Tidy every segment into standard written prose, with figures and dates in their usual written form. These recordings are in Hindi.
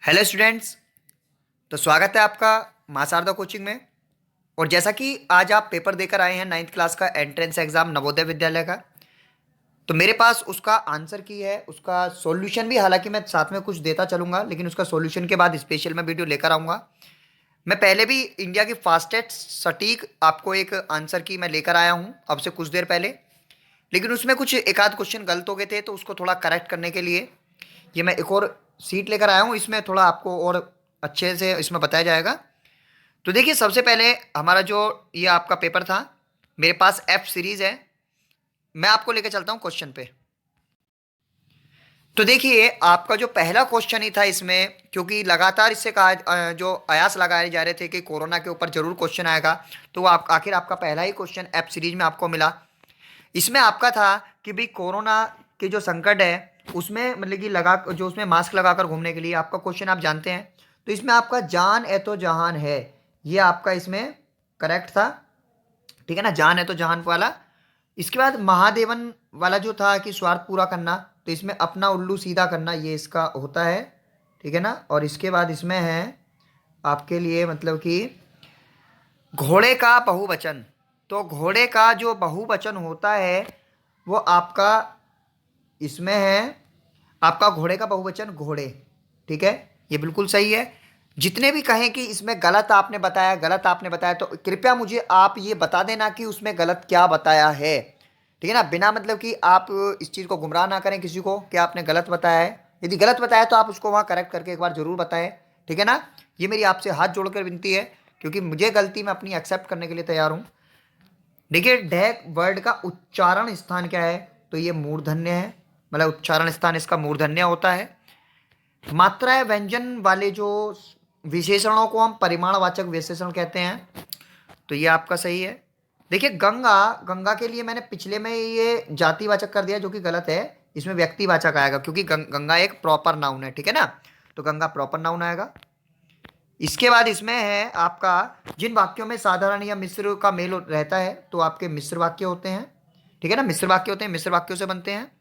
Hello students. तो स्वागत है आपका मां शारदा कोचिंग में। और जैसा कि आज आप पेपर देकर आए हैं नाइन्थ क्लास का एंट्रेंस एग्जाम नवोदय विद्यालय का, तो मेरे पास उसका आंसर की है, उसका सॉल्यूशन भी, हालांकि मैं साथ में कुछ देता चलूंगा लेकिन उसका सॉल्यूशन के बाद स्पेशल मैं वीडियो लेकर आऊँगा। मैं पहले भी इंडिया की फास्टेस्ट सटीक आपको एक आंसर की मैं लेकर आया हूँ अब से कुछ देर पहले, लेकिन उसमें कुछ एक आध क्वेश्चन गलत हो गए थे, तो उसको थोड़ा करेक्ट करने के लिए ये मैं एक और सीट लेकर आया हूँ। इसमें थोड़ा आपको और अच्छे से इसमें बताया जाएगा। तो देखिए, सबसे पहले हमारा जो ये आपका पेपर था, मेरे पास एफ सीरीज है। मैं आपको लेकर चलता हूँ क्वेश्चन पे। तो देखिए, आपका जो पहला क्वेश्चन ही था इसमें, क्योंकि लगातार इससे कहा जो आयास लगाए जा रहे थे कि कोरोना के ऊपर जरूर क्वेश्चन आएगा, तो वो आप आखिर आपका पहला ही क्वेश्चन एफ सीरीज में आपको मिला। इसमें आपका था कि भाई कोरोना के जो संकट है उसमें मतलब कि लगा जो उसमें मास्क लगाकर घूमने के लिए आपका क्वेश्चन आप जानते हैं। तो इसमें आपका जान है तो जहान है, ये आपका इसमें करेक्ट था। ठीक है ना, जान है तो जहान वाला। इसके बाद महादेवन वाला जो था कि स्वार्थ पूरा करना, तो इसमें अपना उल्लू सीधा करना, ये इसका होता है। ठीक है ना। और इसके बाद इसमें है आपके लिए मतलब कि घोड़े का बहुवचन। तो घोड़े का जो बहुवचन होता है वो आपका इसमें है, आपका घोड़े का बहुवचन घोड़े। ठीक है, ये बिल्कुल सही है। जितने भी कहें कि इसमें गलत आपने बताया, गलत आपने बताया, तो कृपया मुझे आप ये बता देना कि उसमें गलत क्या बताया है। ठीक है ना, बिना मतलब कि आप इस चीज़ को गुमराह ना करें किसी को कि आपने गलत बताया है। यदि गलत बताया तो आप उसको वहाँ करेक्ट करके एक बार जरूर बताएं। ठीक है ना, ये मेरी आपसे हाथ जोड़कर विनती है, क्योंकि मुझे गलती मैं अपनी एक्सेप्ट करने के लिए तैयार हूँ। देखिए, डैक वर्ड का उच्चारण स्थान क्या है, तो ये मूर्धन्य है, मतलब उच्चारण स्थान इसका मूर्धन्य होता है। मात्रा या व्यंजन वाले जो विशेषणों को हम परिमाणवाचक विशेषण कहते हैं, तो ये आपका सही है। देखिए, गंगा, गंगा के लिए मैंने पिछले में ये जातिवाचक कर दिया जो कि गलत है। इसमें व्यक्तिवाचक आएगा, क्योंकि गंगा एक प्रॉपर नाउन है। ठीक है ना, तो गंगा प्रॉपर नाउन आएगा। इसके बाद इसमें है आपका जिन वाक्यों में साधारण या मिश्र का मेल रहता है, तो आपके मिश्र वाक्य होते हैं। ठीक है ना, मिश्र वाक्य होते हैं, मिश्र वाक्यों से बनते हैं।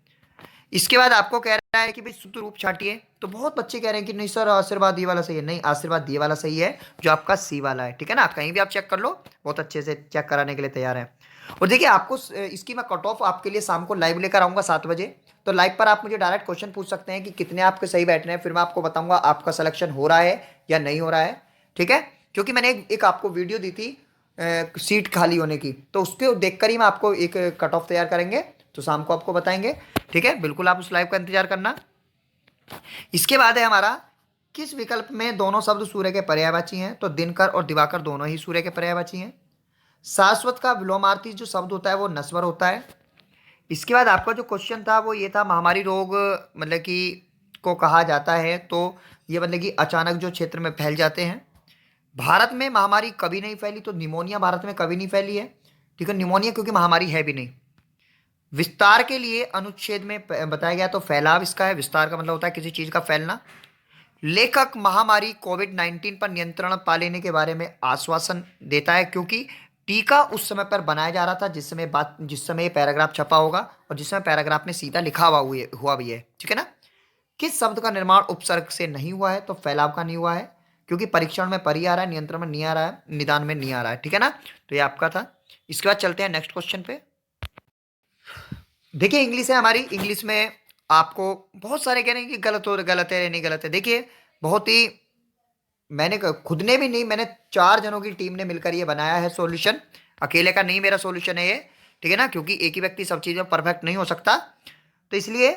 इसके बाद आपको कह रहा है कि भाई शुद्ध रूप छाटिए, तो बहुत बच्चे कह रहे हैं कि नहीं सर आशीर्वाद ये वाला सही है। नहीं, आशीर्वाद ये वाला सही है जो आपका सी वाला है। ठीक है ना, कहीं भी आप चेक कर लो, बहुत अच्छे से चेक कराने के लिए तैयार है। और देखिए, आपको इसकी मैं कट ऑफ आपके लिए शाम को लाइव लेकर आऊंगा 7 बजे। तो लाइव पर आप मुझे डायरेक्ट क्वेश्चन पूछ सकते हैं कि कितने आपके सही बैठ रहे हैं, फिर मैं आपको बताऊंगा आपका सिलेक्शन हो रहा है या नहीं हो रहा है। ठीक है, क्योंकि मैंने एक आपको वीडियो दी थी सीट खाली होने की, तो उसके देखकर ही मैं आपको एक कट ऑफ तैयार करेंगे, तो शाम को आपको बताएंगे। ठीक है, बिल्कुल आप उस लाइव का इंतजार करना। इसके बाद है हमारा किस विकल्प में दोनों शब्द सूर्य के पर्यायवाची हैं, तो दिनकर और दिवाकर दोनों ही सूर्य के पर्यायवाची हैं। शाश्वत का विलोमार्थी जो शब्द होता है वो नश्वर होता है। इसके बाद आपका जो क्वेश्चन था वो ये था, महामारी रोग मतलब कि को कहा जाता है, तो ये मतलब कि अचानक जो क्षेत्र में फैल जाते हैं। भारत में महामारी कभी नहीं फैली, तो निमोनिया भारत में कभी नहीं फैली है। ठीक है, निमोनिया क्योंकि महामारी है भी नहीं। विस्तार के लिए अनुच्छेद में बताया गया, तो फैलाव इसका है, विस्तार का मतलब होता है किसी चीज का फैलना। लेखक महामारी कोविड 19 पर नियंत्रण पा लेने के बारे में आश्वासन देता है, क्योंकि टीका उस समय पर बनाया जा रहा था जिस समय ये पैराग्राफ छपा होगा, और जिस समय पैराग्राफ में सीधा लिखा हुआ भी है। ठीक है ना। किस शब्द का निर्माण उपसर्ग से नहीं हुआ है, तो फैलाव का नहीं हुआ है, क्योंकि परीक्षण में परी आ रहा है, नियंत्रण में नहीं आ रहा है, निदान में नहीं आ रहा है। ठीक है ना, तो ये आपका था। इसके बाद चलते हैं नेक्स्ट क्वेश्चन पे। देखिए, इंग्लिश है हमारी। इंग्लिश में आपको बहुत सारे कह रहे हैं कि गलत है नहीं गलत है। देखिए, बहुत ही खुद ने भी नहीं, मैंने 4 जनों की टीम ने मिलकर ये बनाया है सॉल्यूशन। अकेले का नहीं मेरा सॉल्यूशन है ये। ठीक है ना, क्योंकि एक ही व्यक्ति सब चीज़ों में परफेक्ट नहीं हो सकता, तो इसलिए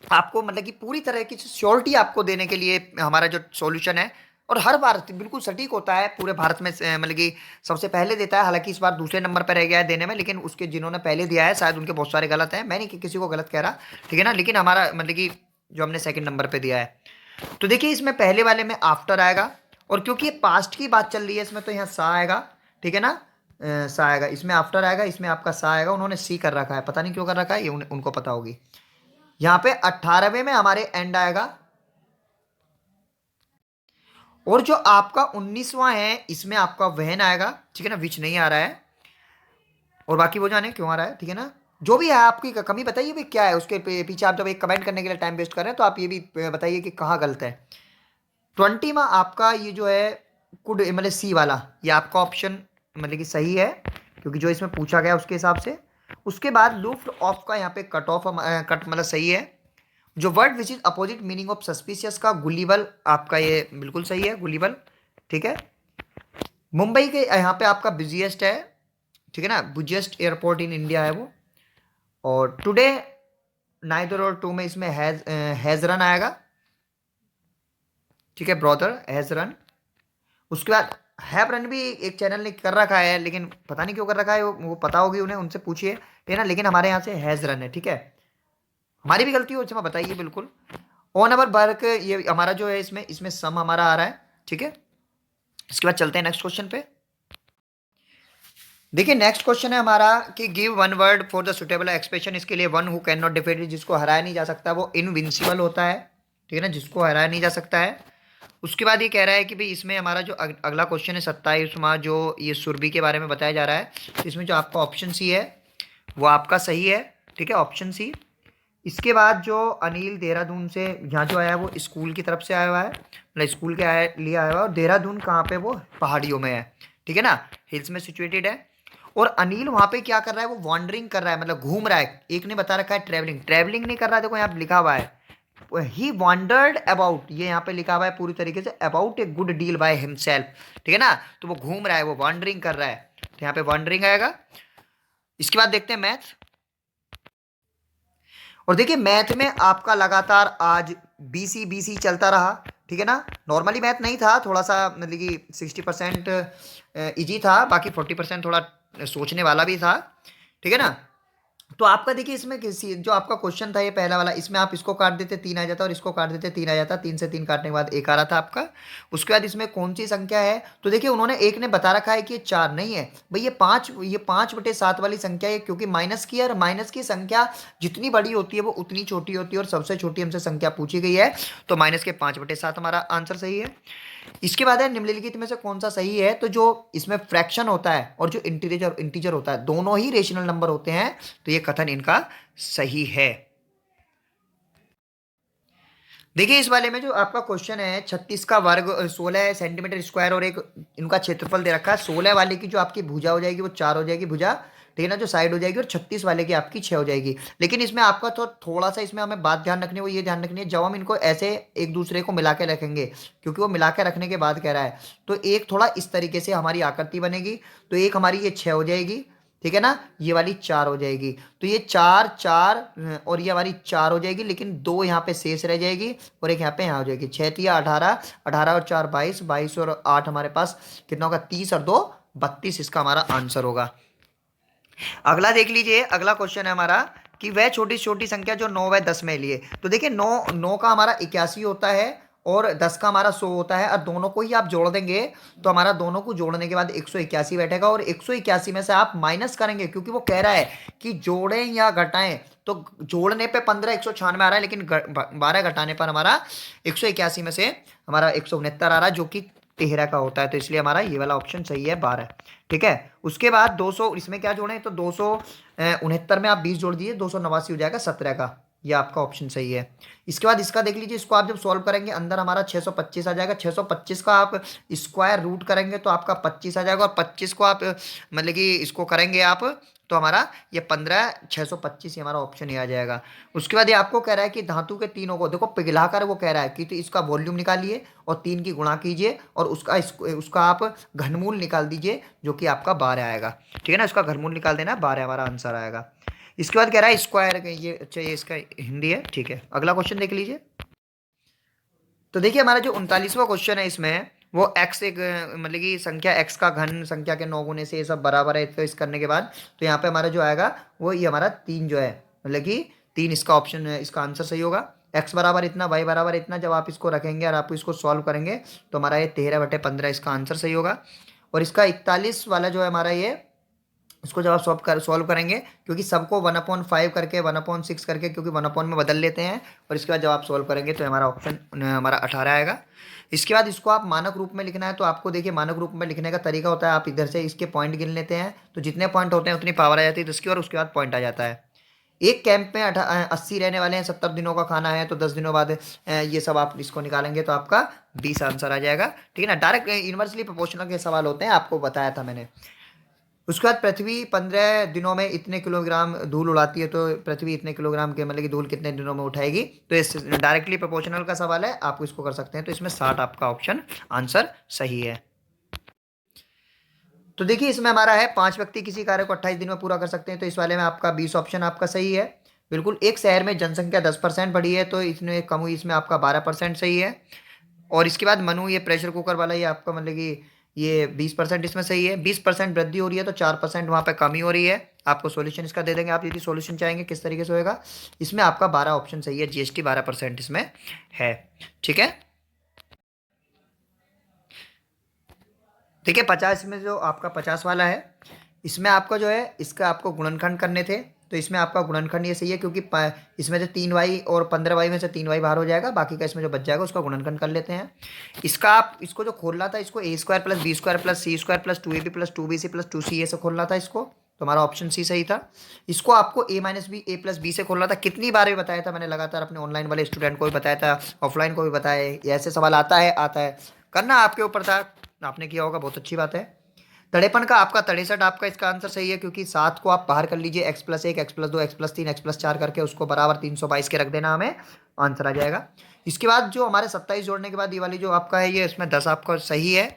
आपको मतलब कि पूरी तरह की श्योरिटी आपको देने के लिए हमारा जो सॉल्यूशन है, और हर बार बिल्कुल सटीक होता है पूरे भारत में मतलब कि सबसे पहले देता है। हालांकि इस बार दूसरे नंबर पर रह गया है देने में, लेकिन उसके जिन्होंने पहले दिया है शायद उनके बहुत सारे गलत हैं। मैं नहीं किसी को गलत कह रहा। ठीक है ना, लेकिन हमारा मतलब कि जो हमने सेकंड नंबर पे दिया है, तो देखिए इसमें पहले वाले में आफ्टर आएगा, और क्योंकि ये पास्ट की बात चल रही है इसमें, तो यहाँ सा आएगा। ठीक है ना, सा आएगा, इसमें आफ्टर आएगा, इसमें आपका सा आएगा। उन्होंने सी कर रखा है, पता नहीं क्यों कर रखा है, ये उनको पता होगी। यहाँ पे 18वें में हमारे एंड आएगा, और जो आपका 19वां है इसमें आपका वहन आएगा। ठीक है ना, विच नहीं आ रहा है, और बाकी वो जाने क्यों आ रहा है। ठीक है ना, जो भी है आपकी कमी बताइए भी क्या है उसके पीछे। आप जब एक कमेंट करने के लिए टाइम वेस्ट कर रहे हैं, तो आप ये भी बताइए कि कहाँ गलत है। 20 में आपका ये जो है कुड मतलब सी वाला, ये आपका ऑप्शन मतलब कि सही है, क्योंकि जो इसमें पूछा गया उसके हिसाब से। उसके बाद लुफ्ट ऑफ का यहाँ पे कट ऑफ कट मतलब सही है। जो word which is opposite meaning of suspicious का गुलीबल, आपका ये बिल्कुल सही है, गुलीबल। ठीक है। मुंबई के यहाँ पे आपका बिजिएस्ट है, ठीक है ना, बिजिएस्ट एयरपोर्ट इन इंडिया है वो। और टुडे नाइदर और टू में इसमें हैज रन आएगा। ठीक है, ब्रदर हैज रन। उसके बाद हैव रन भी एक चैनल ने कर रखा है, लेकिन पता नहीं क्यों कर रखा है, वो पता होगी उन्हें, उनसे पूछिए, ठीक है ना। लेकिन हमारे यहाँ से हैज रन है, ठीक है। हमारी भी गलती हो, मैं बताइए बिल्कुल। ऑन अवर वर्क ये हमारा जो है इसमें इसमें सम हमारा आ रहा है, ठीक है। इसके बाद चलते हैं नेक्स्ट क्वेश्चन पे। देखिए नेक्स्ट क्वेश्चन है हमारा कि give one word for the suitable expression. इसके लिए one who can not defeated, जिसको हराया नहीं जा सकता, वो इनविंसिबल होता है, ठीक है ना, जिसको हराया नहीं जा सकता है। उसके बाद ये कह रहा है कि भाई इसमें हमारा जो अगला क्वेश्चन है 27वां, जो ये सुरभि के बारे में बताया जा रहा है, तो इसमें जो आपका ऑप्शन सी है वो आपका सही है, ठीक है, ऑप्शन सी। इसके बाद जो अनिल देहरादून से यहाँ जो आया है वो स्कूल की तरफ से आया हुआ है, मतलब स्कूल के लिए आया हुआ है। और देहरादून कहाँ पे, वो पहाड़ियों में है, ठीक है ना, हिल्स में सिचुएटेड है। और अनिल वहाँ पे क्या कर रहा है, वो वॉन्डरिंग कर रहा है, मतलब घूम रहा है। एक ने बता रखा है ट्रैवलिंग, ट्रैवलिंग नहीं कर रहा है, देखो यहाँ पे लिखा हुआ है ही वॉन्डर्ड अबाउट, ये यहाँ पे लिखा हुआ है पूरी तरीके से, about a good deal by himself, ठीक है ना। तो वो घूम रहा है, वो वॉन्डरिंग कर रहा है, तो यहाँ पे वॉन्डरिंग आएगा। इसके बाद देखते हैं मैथ। और देखिए मैथ में आपका लगातार आज बीसी बीसी चलता रहा, ठीक है ना। नॉर्मली मैथ नहीं था, थोड़ा सा मतलब कि 60% इजी था, बाकी 40% थोड़ा सोचने वाला भी था, ठीक है ना। तो आपका देखिए इसमें किसी जो आपका क्वेश्चन था ये पहला वाला, इसमें आप इसको काट देते 3 आ जाता, और इसको काट देते 3 आ जाता, 3 से 3 काटने के बाद 1 आ रहा था आपका। उसके बाद इसमें कौन सी संख्या है, तो देखिए उन्होंने एक ने बता रखा है कि ये 4 नहीं है भाई, ये 5/7 वाली संख्या है, क्योंकि माइनस की है, और माइनस की संख्या जितनी बड़ी होती है वो उतनी छोटी होती है, और सबसे छोटी हमसे संख्या पूछी गई है, तो माइनस के 5/7 हमारा आंसर सही है। इसके बाद है निम्नलिखित में से कौन सा सही है, तो जो इसमें फ्रैक्शन होता है और जो इंटीजर इंटीजर होता है दोनों ही रेशनल नंबर होते हैं, तो ये कथन इनका सही है। देखिए इस वाले में जो आपका क्वेश्चन है 36 का वर्ग 16 सेंटीमीटर स्क्वायर, और एक इनका क्षेत्रफल दे रखा है। 16 वाले की जो आपकी भुजा हो जाएगी वो 4 हो जाएगी भुजा, ठीक है ना, जो साइड हो जाएगी, और 36 वाले की आपकी 6 हो जाएगी। लेकिन इसमें आपका तो थोड़ा सा इसमें हमें बात ध्यान रखनी है, वो ये ध्यान रखनी है जब हम इनको ऐसे एक दूसरे को मिला के रखेंगे, क्योंकि वो मिला के रखने के बाद कह रहा है, तो एक थोड़ा इस तरीके से हमारी आकृति बनेगी। तो एक हमारी ये 6 हो जाएगी, ठीक है ना, ये वाली 4 हो जाएगी। तो ये 4 4 और ये हमारी 4 हो जाएगी, लेकिन 2 यहाँ पे शेष रह जाएगी, और एक यहाँ पे यहाँ हो जाएगी। 6 तिया 18, 18 और 4 22, 22 और 8 हमारे पास कितना होगा, 30 और 2 32, इसका हमारा आंसर होगा। अगला देख लीजिए, अगला क्वेश्चन है हमारा कि वह छोटी छोटी संख्या जो 9 व 10 में लिए। तो देखिए 9 का हमारा 81 होता है, और 10 का हमारा 100 होता है, और दोनों को ही आप जोड़ देंगे, तो हमारा दोनों को जोड़ने के बाद 181 बैठेगा, और 181 में से आप माइनस करेंगे, क्योंकि वो कह रहा है कि जोड़ें या घटाएं। तो जोड़ने पे 15 196 आ रहा है, लेकिन 12 घटाने पर हमारा 181 में से हमारा 169 आ रहा है, जो कि 13 का होता है। तो इसलिए हमारा ये वाला ऑप्शन सही है, 12, ठीक है। उसके बाद 200, इसमें क्या जोड़ें, तो 269 में आप 20 जोड़ दीजिए, 289 हो जाएगा 17 का, ये आपका ऑप्शन सही है। इसके बाद इसका देख लीजिए, इसको आप जब सॉल्व करेंगे अंदर हमारा 625 आ जाएगा। 625 का आप स्क्वायर रूट करेंगे तो आपका 25 आ जाएगा, और 25 को आप मतलब कि इसको करेंगे आप, तो हमारा ये 15 625, ये हमारा ऑप्शन ही आ जाएगा। उसके बाद ये आपको कह रहा है कि धातु के तीनों को देखो पिघला कर, वो कह रहा है कि तो इसका वॉल्यूम निकालिए और 3 की गुणा कीजिए, और उसका आप घनमूल निकाल दीजिए, जो कि आपका 12 आएगा, ठीक है ना। इसका घनमूल निकाल देना, 12 हमारा आंसर आएगा। इसके बाद कह रहा है स्क्वायर, ये अच्छा ये इसका हिंदी है, ठीक है। अगला क्वेश्चन देख लीजिए। तो देखिए हमारा जो 39वां क्वेश्चन है इसमें, वो एक्स एक मतलब कि संख्या एक्स का घन संख्या के 9 गुने से ये सब बराबर है, तो इस करने के बाद तो यहाँ पे हमारा जो आएगा वो ये हमारा 3 जो है, मतलब कि 3 इसका ऑप्शन, इसका आंसर सही होगा। एक्स बराबर इतना, वाई बराबर इतना, जब आप इसको रखेंगे और आप इसको सॉल्व करेंगे तो हमारा ये 13/15 इसका आंसर सही होगा। और इसका 41 वाला जो है हमारा ये, इसको जब आप सॉल्व करेंगे, क्योंकि सबको 1/5 करके 1/6 करके, क्योंकि 1 में बदल लेते हैं, और इसके बाद जब आप सॉल्व करेंगे तो हमारा ऑप्शन हमारा 18 आएगा। इसके बाद इसको आप मानक रूप में लिखना है, तो आपको देखिए मानक रूप में लिखने का तरीका होता है, आप इधर से इसके पॉइंट गिन लेते हैं, तो जितने पॉइंट होते हैं उतनी पावर आ जाती है 10 की, और उसके बाद पॉइंट आ जाता है। एक कैंप में 80 रहने वाले हैं, 70 दिनों का खाना है, तो 10 दिनों बाद ये सब आप इसको निकालेंगे तो आपका 20 आंसर आ जाएगा। ठीक है ना, डायरेक्ट इन्वर्सली प्रोपोर्शनल के सवाल होते हैं, आपको बताया था मैंने। उसके बाद पृथ्वी 15 दिनों में इतने किलोग्राम धूल उड़ाती है, तो पृथ्वी इतने किलोग्राम के मतलब कि धूल कितने दिनों में उठाएगी, तो इस डायरेक्टली प्रोपोर्शनल का सवाल है, आप इसको कर सकते हैं। तो इसमें 60 आपका ऑप्शन आंसर सही है। तो देखिए इसमें हमारा है 5 व्यक्ति किसी कार्य को 28 दिन में पूरा कर सकते हैं, तो इस वाले में आपका 20 ऑप्शन आपका सही है। बिल्कुल, एक शहर में जनसंख्या 10% बढ़ी है, तो इसमें कम हुई, इसमें आपका 12% सही है। और इसके बाद मनु, ये प्रेशर कुकर वाला, ये आपका मतलब कि ये 20% इसमें सही है। 20% वृद्धि हो रही है, तो 4% वहाँ पे कमी हो रही है। आपको सॉल्यूशन इसका दे देंगे, आप यदि सॉल्यूशन चाहेंगे किस तरीके से होएगा। इसमें आपका 12 ऑप्शन सही है, जीएसटी 12% इसमें है। ठीक है, देखिए 50 में जो आपका 50 वाला है, इसमें आपका जो है इसका आपको गुणनखंड करने थे, तो इसमें आपका गुणनखंड ये सही है, क्योंकि इसमें से 3y और 15y में से 3y बाहर हो जाएगा, बाकी का इसमें जो बच जाएगा उसका गुणनखंड कर लेते हैं। इसका आप इसको जो खोलना था, इसको a² + b² + c² + 2ab + 2bc + 2ca से खोलना था इसको, तो हमारा ऑप्शन सी सही था। इसको आपको a - b a + b से खोलना था। कितनी बार भी बताया था मैंने, लगातार अपने ऑनलाइन वाले स्टूडेंट को भी बताया था, ऑफलाइन को भी बताया है, ये ऐसे सवाल आता है, करना आपके ऊपर था, आपने किया होगा, बहुत अच्छी बात है। तड़ेपन का आपका 63 आपका इसका आंसर सही है, क्योंकि 7 को आप बाहर कर लीजिए, x+1 x+2 x+3 x+4 करके उसको बराबर 322 के रख देना, हमें आंसर आ जाएगा। इसके बाद जो हमारे 27 जोड़ने के बाद ये वाली जो आपका है, ये इसमें 10 आपका सही है।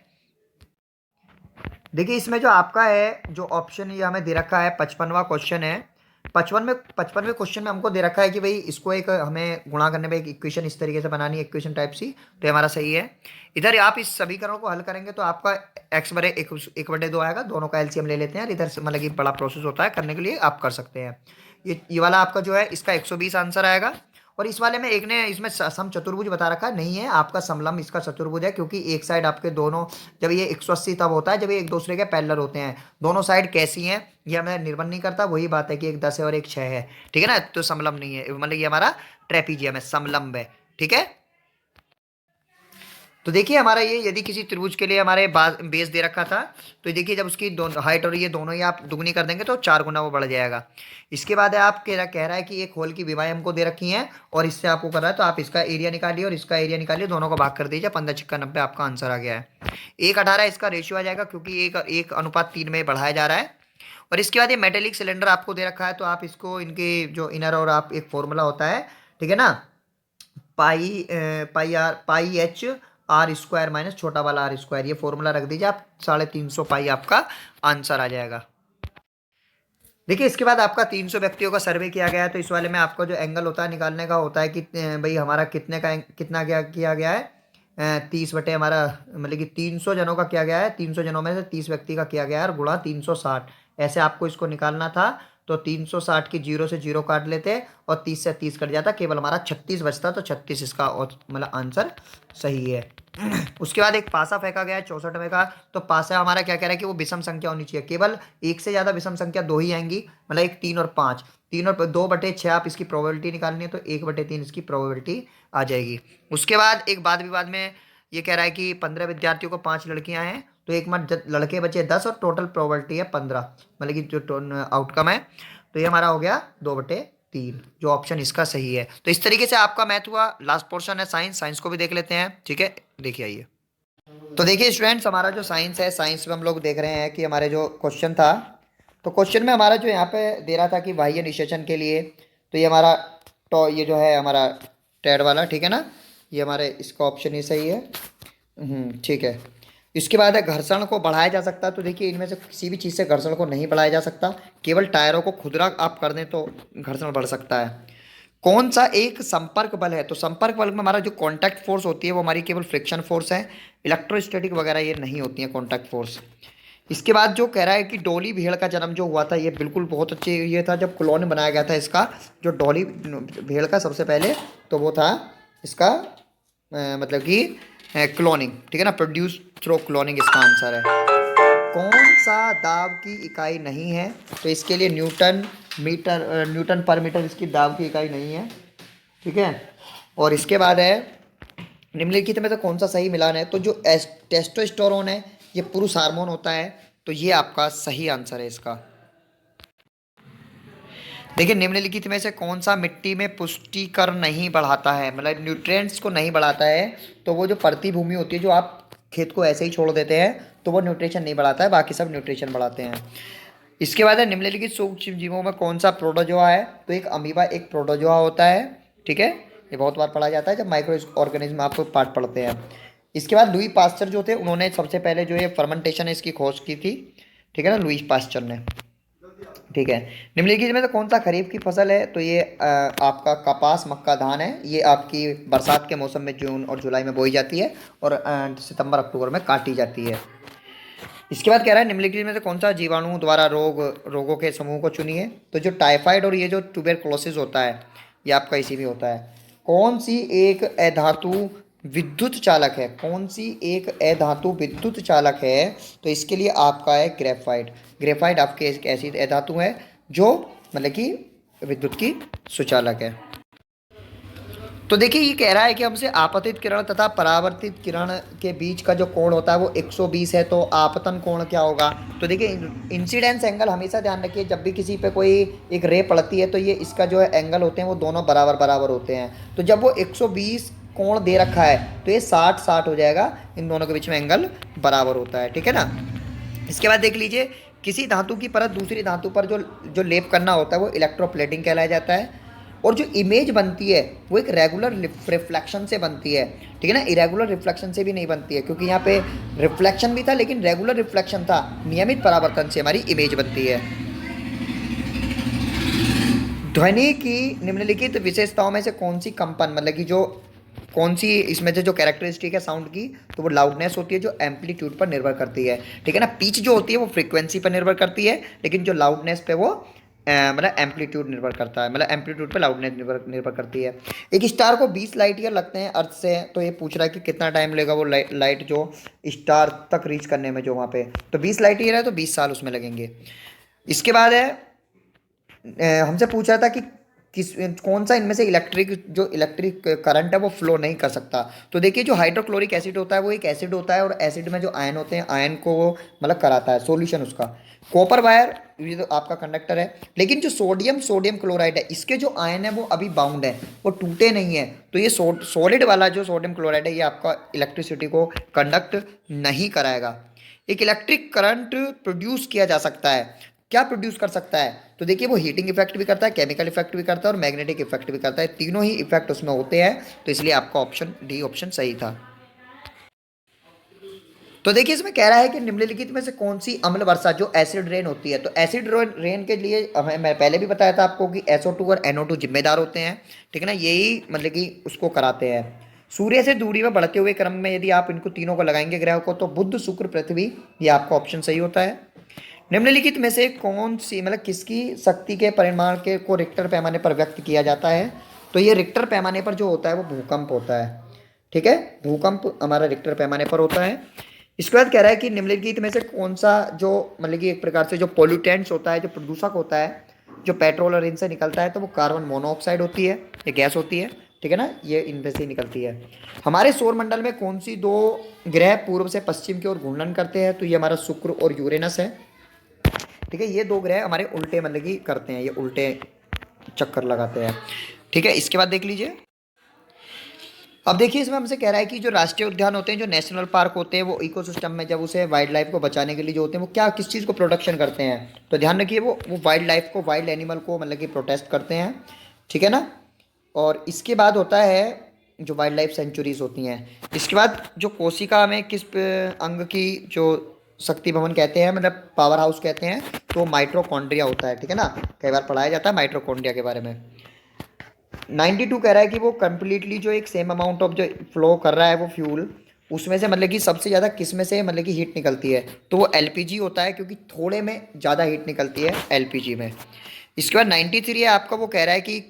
देखिए इसमें जो आपका है जो ऑप्शन ये हमें दे रखा है, 55वां क्वेश्चन है। 55वें क्वेश्चन में हमको दे रखा है कि भाई इसको एक हमें गुणा करने में एक इक्वेशन इस तरीके से बनानी है, इक्वेशन टाइप सी, तो ये हमारा सही है। इधर आप इस समीकरण को हल करेंगे तो आपका x/1/2 आएगा, दोनों का एलसीएम ले लेते हैं, इधर से मतलब कि बड़ा प्रोसेस होता है, करने के लिए आप कर सकते हैं। ये वाला आपका जो है इसका 120 आंसर आएगा। और इस वाले में एक ने इसमें सम चतुर्भुज बता रखा है, नहीं है आपका समलंब इसका चतुर्भुज है, क्योंकि एक साइड आपके दोनों, जब ये 180 तब होता है जब ये एक दूसरे के पैरेलल होते हैं, दोनों साइड कैसी हैं ये हमें निर्भर नहीं करता, वही बात है कि एक 10 है और एक 6 है। ठीक है ना, तो समलंब नहीं है, मतलब ये हमारा ट्रेपीजियम है, समलंब है। ठीक है, तो देखिए हमारा ये यदि किसी त्रिभुज के लिए हमारे बेस दे रखा था, तो देखिए जब उसकी दोनों हाइट और ये दोनों ही आप दुगनी कर देंगे तो 4 गुना वो बढ़ जाएगा। इसके बाद है आप कह रहा है कि एक होल की विमाएं हमको दे रखी हैं और इससे आपको कर रहा है, तो आप इसका एरिया निकालिए और इसका एरिया निकालिए, दोनों को भाग कर दीजिए, 15×6=90 आपका आंसर आ गया है। 1:18 इसका रेशियो आ जाएगा, क्योंकि 1:3 में बढ़ाया जा रहा है। और इसके बाद ये मेटेलिक सिलेंडर आपको दे रखा है, तो आप इसको इनके जो इनर और आप एक फॉर्मूला होता है, ठीक है ना, पाई h r² माइनस छोटा वाला r², ये फॉर्मूला रख दीजिए आप, 350 पाई आपका आंसर आ जाएगा। देखिए इसके बाद आपका 300 व्यक्तियों का सर्वे किया गया है, तो इस वाले में आपका जो एंगल होता है निकालने का होता है कि भाई हमारा कितना क्या किया गया है, 30 बटे हमारा मतलब कि 300 जनों का किया गया है, 300 जनों में से 30 व्यक्ति का किया गया है, और गुणा 360, ऐसे आपको इसको निकालना था। तो 360 की 0 से 0 काट लेते और 30 से 30 कट जाता, केवल हमारा 36 बचता, तो 36 इसका मतलब आंसर सही है। उसके बाद एक पासा फेंका गया है 64वें का, तो पासा हमारा क्या कह रहा है कि वो विषम संख्या होनी चाहिए, केवल एक से ज्यादा विषम संख्या दो ही आएंगी, मतलब एक 3 और 5, 3 और 2/6 आप इसकी प्रोबेबिलिटी निकालनी है, तो 1/3 इसकी प्रोबेबिलिटी आ जाएगी। उसके बाद एक वाद विवाद में ये कह रहा है कि 15 विद्यार्थियों को 5 लड़कियां हैं, तो एक मत लड़के बचे 10 और टोटल प्रोबेबिलिटी है 15, मतलब कि जो आउटकम है, तो ये हमारा हो गया 2/3, जो ऑप्शन इसका सही है। तो इस तरीके से आपका मैथ हुआ। लास्ट पोर्शन है साइंस, साइंस को भी देख लेते हैं। ठीक है, देखिए आइए। तो देखिए स्टूडेंट्स, हमारा जो साइंस है, साइंस में हम लोग देख रहे हैं कि हमारे जो क्वेश्चन था, तो क्वेश्चन में हमारा जो यहाँ पे दे रहा था कि बाह्य निषेचन के लिए, तो ये हमारा ये जो है हमारा टेड वाला, ठीक है ना, ये हमारे इसका ऑप्शन ही सही है। ठीक है। इसके बाद है घर्षण को बढ़ाया जा सकता है, तो देखिए इनमें से किसी भी चीज़ से घर्षण को नहीं बढ़ाया जा सकता, केवल टायरों को खुरदरा आप कर दें तो घर्षण बढ़ सकता है। कौन सा एक संपर्क बल है, तो संपर्क बल में हमारा जो कॉन्टैक्ट फोर्स होती है वो हमारी केवल फ्रिक्शन फोर्स है, इलेक्ट्रोस्टैटिक वगैरह ये नहीं होती है कॉन्टैक्ट फोर्स। इसके बाद जो कह रहा है कि डॉली भेड़ का जन्म जो हुआ था, ये बिल्कुल बहुत अच्छे ये था जब कॉलोनी बनाया गया था इसका, जो डॉली भेड़ का सबसे पहले, तो वो था इसका मतलब कि क्लोनिंग, ठीक है ना, प्रोड्यूस थ्रू क्लोनिंग इसका आंसर है। कौन सा दाब की इकाई नहीं है, तो इसके लिए न्यूटन पर मीटर इसकी दाब की इकाई नहीं है। ठीक है, और इसके बाद है निम्नलिखित में से कौन सा सही मिलान है, तो जो टेस्टोस्टेरोन है ये पुरुष हार्मोन होता है, तो ये आपका सही आंसर है इसका। देखिए निम्नलिखित में से कौन सा मिट्टी में पुष्टिकर नहीं बढ़ाता है, मतलब न्यूट्रिएंट्स को नहीं बढ़ाता है। तो वो जो परती भूमि होती है, जो आप खेत को ऐसे ही छोड़ देते हैं, तो वो न्यूट्रिशन नहीं बढ़ाता है, बाकी सब न्यूट्रिशन बढ़ाते हैं। इसके बाद है निम्नलिखित सूक्ष्म जीवों में कौन सा प्रोटोजोआ है। तो एक अमीबा एक प्रोटोजोआ होता है, ठीक है। ये बहुत बार पढ़ा जाता है जब माइक्रो ऑर्गेनिज्म आपको पाठ पढ़ते हैं। इसके बाद लुई पास्चर जो थे, उन्होंने सबसे पहले जो ये फर्मेंटेशन है इसकी खोज की थी, ठीक है ना, लुई पास्चर ने, ठीक है। निम्नलिखित में से कौन सा खरीफ की फसल है। तो ये आपका कपास मक्का धान है। ये आपकी बरसात के मौसम में जून और जुलाई में बोई जाती है और सितंबर अक्टूबर में काटी जाती है। इसके बाद कह रहा है निम्नलिखित में से कौन सा जीवाणु द्वारा रोगों के समूह को चुनिए। तो जो टाइफाइड और ये जो ट्यूबरकुलोसिस होता है, ये आपका इसी में होता है। कौन सी एक अधातु विद्युत चालक है, कौन सी एक अधातु विद्युत चालक है। तो इसके लिए आपका है ग्रेफाइट। ग्रेफाइट आपके एक ऐसी अधातु है जो मतलब कि विद्युत की सुचालक है। तो देखिए ये कह रहा है कि हमसे आपतित किरण तथा परावर्तित किरण के बीच का जो कोण होता है वो 120 है। तो आपतन कोण क्या होगा। तो देखिए इंसिडेंस एंगल हमेशा ध्यान रखिए, जब भी किसी पे कोई एक रे पड़ती है तो ये इसका जो है एंगल होते हैं वो दोनों बराबर बराबर होते हैं। तो जब वो 120 कोण दे रखा है तो ये 60-60 हो जाएगा, इन दोनों के बीच में एंगल बराबर होता है, ठीक है ना। इसके बाद देख लीजिए, किसी धातु की परत दूसरी धातु पर जो जो लेप करना होता है वो इलेक्ट्रोप्लेटिंग कहलाया जाता है। और जो इमेज बनती है वो एक रेगुलर रिफ्लेक्शन से बनती है, ठीक है ना। इरेगुलर रिफ्लेक्शन से भी नहीं बनती है, क्योंकि यहाँ पे रिफ्लेक्शन भी था लेकिन रेगुलर रिफ्लेक्शन था। नियमित परावर्तन से हमारी इमेज बनती है। ध्वनि की निम्नलिखित विशेषताओं में से कौन सी कंपन, मतलब कि जो कौन सी इसमें से जो कैरेक्टरिस्टिक है साउंड की, तो वो लाउडनेस होती है जो एम्पलीट्यूड पर निर्भर करती है, ठीक है ना। पिच जो होती है वो फ्रीक्वेंसी पर निर्भर करती है, लेकिन जो लाउडनेस पे वो मतलब एम्पलीट्यूड निर्भर करता है, मतलब एम्पलीट्यूड पे लाउडनेस निर्भर करती है। एक स्टार को 20 लाइट ईयर लगते हैं अर्थ से। तो ये पूछ रहा है कि कितना टाइम लेगा वो लाइट जो स्टार तक रीच करने में, जो वहाँ पे तो 20 लाइट ईयर है तो 20 साल उसमें लगेंगे। इसके बाद है हमसे पूछ रहा था कि किस कौन सा इनमें से इलेक्ट्रिक करंट है वो फ्लो नहीं कर सकता। तो देखिए जो हाइड्रोक्लोरिक एसिड होता है वो एक एसिड होता है, और एसिड में जो आयन होते हैं आयन को वो मतलब कराता है सॉल्यूशन उसका। कॉपर वायर ये तो आपका कंडक्टर है, लेकिन जो सोडियम क्लोराइड है इसके जो आयन है वो अभी बाउंड है, वो टूटे नहीं है। तो ये सॉलिड वाला जो सोडियम क्लोराइड है ये आपका इलेक्ट्रिसिटी को कंडक्ट नहीं कराएगा। एक इलेक्ट्रिक करंट प्रोड्यूस किया जा सकता है, क्या प्रोड्यूस कर सकता है। तो देखिए वो हीटिंग इफेक्ट भी करता है, केमिकल इफेक्ट भी करता है और मैग्नेटिक इफेक्ट भी करता है, तीनों ही इफेक्ट उसमें होते हैं। तो इसलिए आपका ऑप्शन डी ऑप्शन सही था। तो देखिए इसमें कह रहा है कि निम्नलिखित में से कौन सी अम्ल वर्षा जो एसिड रेन होती है। तो एसिड रेन के लिए मैं पहले भी बताया था आपको कि SO2 और NO2 जिम्मेदार होते हैं, ठीक है ना, यही मतलब कि उसको कराते हैं। सूर्य से दूरी में बढ़ते हुए क्रम में यदि आप इनको तीनों को लगाएंगे ग्रह को, तो बुध शुक्र पृथ्वी, ये आपका ऑप्शन सही होता है। निम्नलिखित में से कौन सी मतलब किसकी शक्ति के परिमाण के को रिक्टर पैमाने पर व्यक्त किया जाता है। तो ये रिक्टर पैमाने पर जो होता है वो भूकंप होता है, ठीक है, भूकंप हमारा रिक्टर पैमाने पर होता है। इसके बाद कह रहा है कि निम्नलिखित में से कौन सा जो मतलब कि एक प्रकार से जो पोल्यूटेंट्स होता है, जो प्रदूषक होता है, जो पेट्रोल और इनसे निकलता है, तो वो कार्बन मोनोऑक्साइड होती है, ये गैस होती है, ठीक है ना, ये इनमें से निकलती है। हमारे सौर मंडल में कौन सी दो ग्रह पूर्व से पश्चिम की ओर घूर्णन करते हैं। तो ये हमारा शुक्र और यूरेनस है, ठीक है। ये दो ग्रह हमारे उल्टे मतलब कि करते हैं, ये उल्टे चक्कर लगाते हैं, ठीक है। इसके बाद देख लीजिए, अब देखिए इसमें हमसे कह रहा है कि जो राष्ट्रीय उद्यान होते हैं, जो नेशनल पार्क होते हैं, वो इकोसिस्टम में जब उसे वाइल्ड लाइफ को बचाने के लिए जो होते हैं वो क्या किस चीज़ को प्रोटेक्शन करते हैं। तो ध्यान रखिए वो वाइल्ड लाइफ को, वाइल्ड एनिमल को मतलब कि प्रोटेक्ट करते हैं, ठीक है ना। और इसके बाद होता है जो वाइल्ड लाइफ सेंचुरीज होती हैं। इसके बाद जो कोशिका में किस अंग की जो शक्ति भवन कहते हैं, मतलब पावर हाउस कहते हैं, तो माइट्रोकॉन्ड्रिया होता है, ठीक है ना, कई बार पढ़ाया जाता है माइट्रोकॉन्ड्रिया के बारे में। 92 कह रहा है कि वो कम्प्लीटली जो एक सेम अमाउंट ऑफ जो फ्लो कर रहा है वो फ्यूल, उसमें से मतलब कि सबसे ज़्यादा किस में से मतलब कि हीट निकलती है। तो वो LPG होता है, क्योंकि थोड़े में ज़्यादा हीट निकलती है LPG में। इसके बाद 93 है आपका, वो कह रहा है कि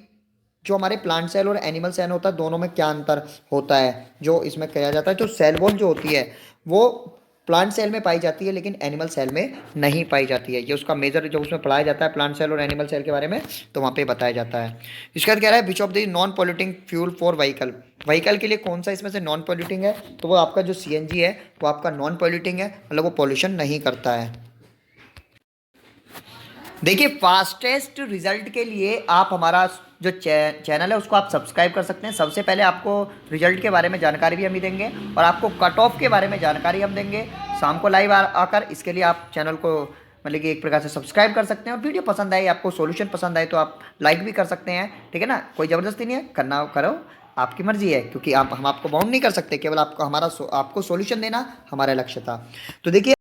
जो हमारे प्लांट सेल और एनिमल सेल होता है दोनों में क्या अंतर होता है। जो इसमें कहा जाता है जो सेल वॉल जो होती है वो प्लांट सेल में पाई जाती है लेकिन एनिमल सेल में नहीं पाई जाती है। ये उसका मेजर जो उसमें पढ़ाया जाता है प्लांट सेल और एनिमल सेल के बारे में, तो वहाँ पे बताया जाता है। इसके बाद कह रहा है which of the non polluting fuel for vehicle. Vehicle के लिए कौन सा इसमें से नॉन पॉल्यूटिंग है। तो वो आपका जो CNG है वो आपका नॉन पॉल्यूटिंग है, मतलब वो पॉल्यूशन नहीं करता है। देखिए फास्टेस्ट रिजल्ट के लिए आप हमारा जो चैनल है उसको आप सब्सक्राइब कर सकते हैं। सबसे पहले आपको रिजल्ट के बारे में जानकारी भी हम ही देंगे और आपको कट ऑफ के बारे में जानकारी हम देंगे शाम को लाइव आकर। इसके लिए आप चैनल को मतलब कि एक प्रकार से सब्सक्राइब कर सकते हैं और वीडियो पसंद आए, आपको सॉल्यूशन पसंद आए तो आप लाइक भी कर सकते हैं, ठीक है ना। कोई ज़बरदस्ती नहीं है, करना करो, आपकी मर्जी है, क्योंकि हम आपको बाउंड नहीं कर सकते, केवल आपको आपको सॉल्यूशन देना हमारा लक्ष्य था। तो देखिए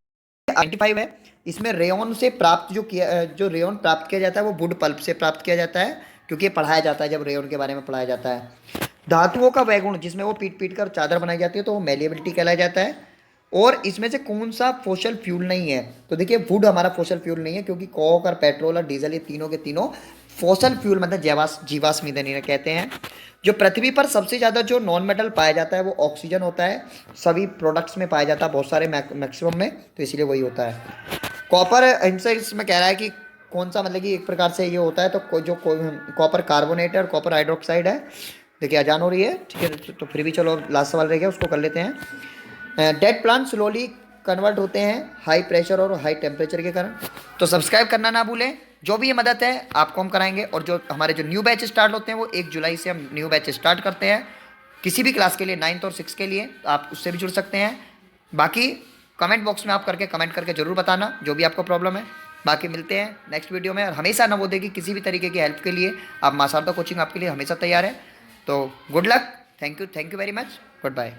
95 है, इसमें रेयन से प्राप्त जो रेयन प्राप्त किया जाता है वो वुड पल्प से प्राप्त किया जाता है, क्योंकि ये पढ़ाया जाता है जब रेयन के बारे में पढ़ाया जाता है। धातुओं का वैगुण जिसमें वो पीट पीट कर चादर बनाई जाती है तो वो मेलिएबिलिटी कहलाया जाता है। और इसमें से कौन सा फोशल फ्यूल नहीं है, तो देखिए वुड हमारा फोशल फ्यूल नहीं है, क्योंकि कोक और पेट्रोल और डीजल ये तीनों के तीनों फोशल फ्यूल मतलब जीवाश्म ईंधन इन्हें कहते हैं। जो पृथ्वी पर सबसे ज़्यादा जो नॉन मेटल पाया जाता है वो ऑक्सीजन होता है, सभी प्रोडक्ट्स में पाया जाता है, बहुत सारे मैक्सिमम में, तो इसीलिए वही होता है। कॉपर इनसे इसमें कह रहा है कि कौन सा मतलब कि एक प्रकार से ये होता है, तो कॉपर कार्बोनेट है और कॉपर हाइड्रोक्साइड है। देखिए अजान हो रही है, ठीक है, तो फिर भी चलो लास्ट सवाल रह गया, उसको कर लेते हैं। डेड प्लांट स्लोली कन्वर्ट होते हैं हाई प्रेशर और हाई टेम्परेचर के कारण। तो सब्सक्राइब करना ना भूलें, जो भी ये मदद है आपको हम कराएंगे। और जो हमारे जो न्यू बैच स्टार्ट होते हैं वो 1 जुलाई से हम न्यू बैच स्टार्ट करते हैं, किसी भी क्लास के लिए 9th और 6th के लिए, तो आप उससे भी जुड़ सकते हैं। बाकी कमेंट बॉक्स में आप कमेंट करके ज़रूर बताना जो भी आपको प्रॉब्लम है। बाकी मिलते हैं नेक्स्ट वीडियो में, और हमेशा नवोदय की किसी भी तरीके की हेल्प के लिए आप मां शारदा कोचिंग आपके लिए हमेशा तैयार है। तो good luck, thank you very much, good bye.